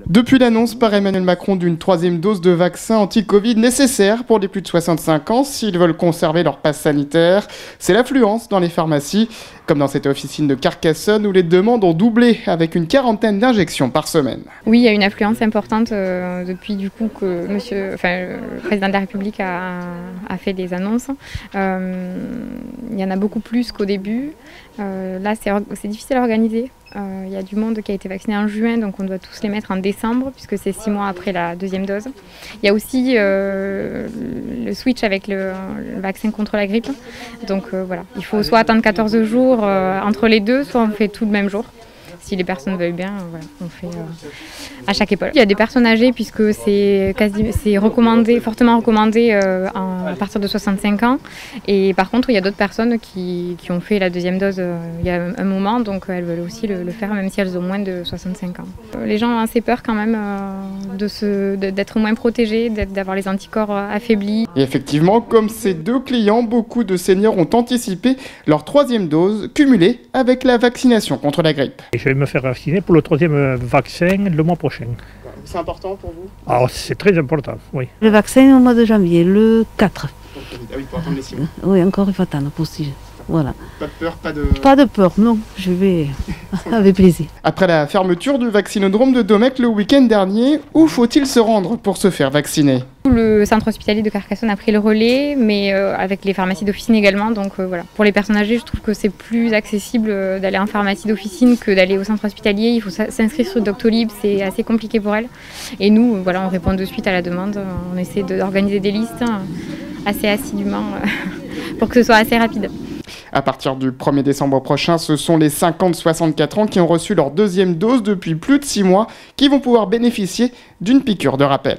Depuis l'annonce par Emmanuel Macron d'une troisième dose de vaccin anti-Covid nécessaire pour les plus de 65 ans s'ils veulent conserver leur passe sanitaire, c'est l'affluence dans les pharmacies, comme dans cette officine de Carcassonne où les demandes ont doublé avec une 40aine d'injections par semaine. Oui, il y a une affluence importante depuis du coup que le président de la République a fait des annonces. Il y en a beaucoup plus qu'au début. Là, c'est difficile à organiser. Il y a du monde qui a été vacciné en juin, donc on doit tous les mettre en décembre, puisque c'est 6 mois après la deuxième dose. Il y a aussi le switch avec le vaccin contre la grippe. Donc voilà, il faut soit attendre 14 jours entre les deux, soit on fait tout le même jour. Si les personnes veulent bien, voilà, on fait à chaque épaule. Il y a des personnes âgées puisque c'est recommandé, fortement recommandé à partir de 65 ans. Et par contre, il y a d'autres personnes qui ont fait la deuxième dose il y a un moment, donc elles veulent aussi le faire même si elles ont moins de 65 ans. Les gens ont assez peur quand même d'être moins protégés, d'avoir les anticorps affaiblis. Et effectivement, comme ces deux clients, beaucoup de seniors ont anticipé leur troisième dose cumulée avec la vaccination contre la grippe. Je vais me faire vacciner pour le troisième vaccin le mois prochain. C'est important pour vous? Alors c'est très important, oui. Le vaccin au mois de janvier, le 4. Ah oui, il faut attendre les 6 mois. Oui, encore il faut attendre possible. Voilà. Pas de peur, Pas de peur, non, je vais avec plaisir. Après la fermeture du vaccinodrome de Domecq le week-end dernier, où faut-il se rendre pour se faire vacciner? Le centre hospitalier de Carcassonne a pris le relais, mais avec les pharmacies d'officine également. Donc voilà. Pour les personnes âgées, je trouve que c'est plus accessible d'aller en pharmacie d'officine que d'aller au centre hospitalier. Il faut s'inscrire sur Doctolib, c'est assez compliqué pour elles. Et nous, voilà, on répond de suite à la demande. On essaie d'organiser des listes assez assidûment pour que ce soit assez rapide. À partir du 1er décembre prochain, ce sont les 50-64 ans qui ont reçu leur deuxième dose depuis plus de 6 mois qui vont pouvoir bénéficier d'une piqûre de rappel.